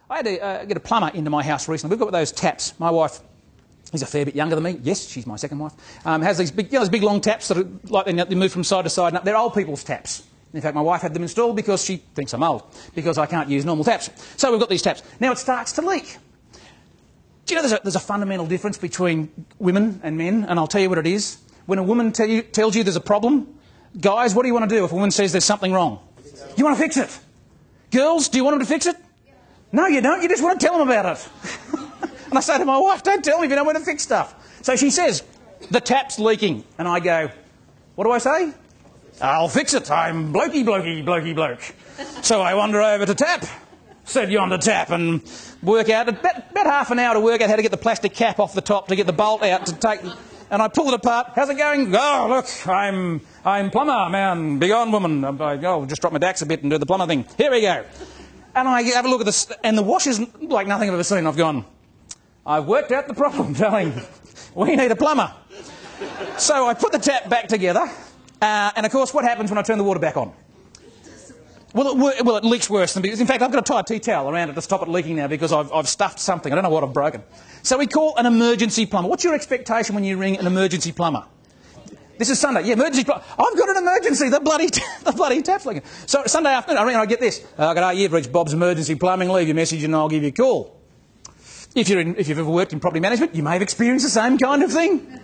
I had to get a plumber into my house recently. We've got those taps. My wife is a fair bit younger than me. Yes, she's my second wife. Has these big, those big long taps that are like they move from side to side. They're old people's taps. In fact, my wife had them installed because she thinks I'm old, because I can't use normal taps. So we've got these taps. Now it starts to leak. Do you know there's a fundamental difference between women and men? And I'll tell you what it is. When a woman tells you there's a problem, guys, what do you want to do if a woman says there's something wrong? You want to fix it. Girls, do you want them to fix it? No, you don't. You just want to tell them about it. And I say to my wife, don't tell me if you don't want to fix stuff. So she says, the tap's leaking. And I go, what do I say? I'll fix it. I'm blokey, blokey, blokey, bloke. So I wander over to tap, said yonder tap, and work out, about half an hour to work out how to get the plastic cap off the top to get the bolt out to take, and I pull it apart. How's it going? Oh, look, I'm plumber, man, big on woman. I'll just drop my dax a bit and do the plumber thing. Here we go. And I have a look at this, and the wash is like nothing I've ever seen. I've gone, I've worked out the problem, darling. We need a plumber. So I put the tap back together, and of course, what happens when I turn the water back on? Well, it leaks worse than because, in fact, I've got to tie a tea towel around it to stop it leaking now because I've stuffed something. I don't know what I've broken. So we call an emergency plumber. What's your expectation when you ring an emergency plumber? This is Sunday. Yeah, emergency plumber. I've got an emergency. The bloody tap's leaking. So Sunday afternoon, I ring and I get this. G'day, you've reached Bob's Emergency Plumbing. Leave your message and I'll give you a call. If you've ever worked in property management, you may have experienced the same kind of thing.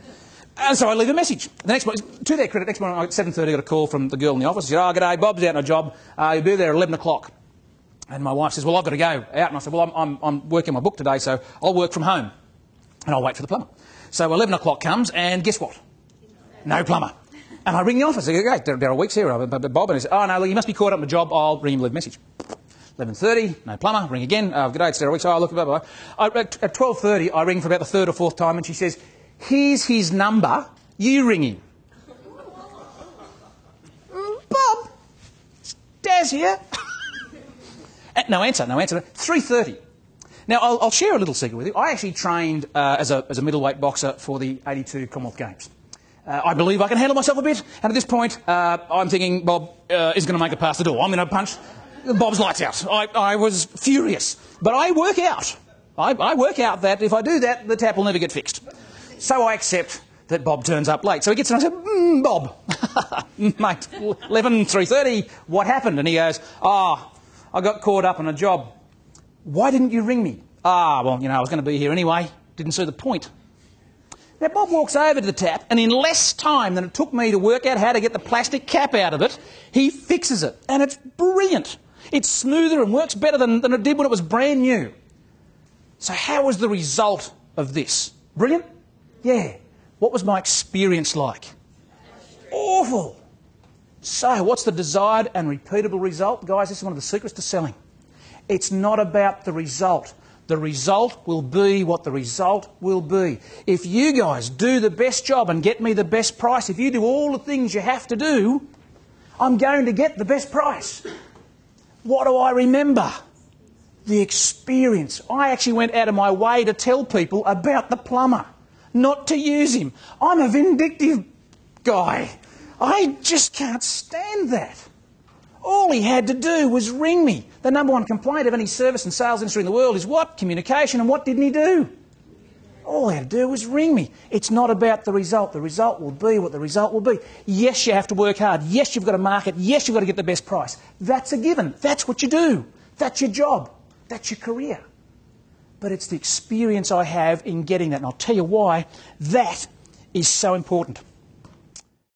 And so I leave a message. The next morning, to their credit, next morning at 7:30 I got a call from the girl in the office. She said, g'day, Bob's out on a job. You'll be there at 11 o'clock. And my wife says, well, I've got to go out. And I said, well, I'm working my book today, so I'll work from home. And I'll wait for the plumber. So 11 o'clock comes, and guess what? No plumber. And I ring the office. I go, okay, Darrell Weeks here, Bob. And he said, oh, no, you must be caught up in the job. I'll ring him and leave a message. 11:30, no plumber. Ring again. G'day, it's Darrell Weeks. Oh, look, blah, blah, blah. At 12:30, I ring for about the third or fourth time, and she says, here's his number. You ring him. Bob, it's Daz here. No answer. 3:30. Now, I'll share a little secret with you. I actually trained as a middleweight boxer for the 82 Commonwealth Games. I believe I can handle myself a bit, and at this point, I'm thinking Bob is going to make it past the door. I'm going to punch Bob's lights out. I was furious. But I work out. I work out that if I do that, the tap will never get fixed. So I accept that Bob turns up late. So he gets in and I said, Bob, mate, 3:30, what happened? And he goes, I got caught up on a job. Why didn't you ring me? Well, I was going to be here anyway. Didn't see the point. Now, Bob walks over to the tap, and in less time than it took me to work out how to get the plastic cap out of it, he fixes it. And it's brilliant. It's smoother and works better than it did when it was brand new. So how was the result of this? Brilliant? Yeah. What was my experience like? Awful. So what's the desired and repeatable result? Guys, this is one of the secrets to selling. It's not about the result. The result will be what the result will be. If you guys do the best job and get me the best price, if you do all the things you have to do, I'm going to get the best price. What do I remember? The experience. I actually went out of my way to tell people about the plumber, not to use him. I'm a vindictive guy. I just can't stand that. All he had to do was ring me. The number one complaint of any service and sales industry in the world is what? Communication. And what didn't he do? All he had to do was ring me. It's not about the result. The result will be what the result will be. Yes, you have to work hard. Yes, you've got to market. Yes, you've got to get the best price. That's a given. That's what you do. That's your job. That's your career. But it's the experience I have in getting that. And I'll tell you why that is so important.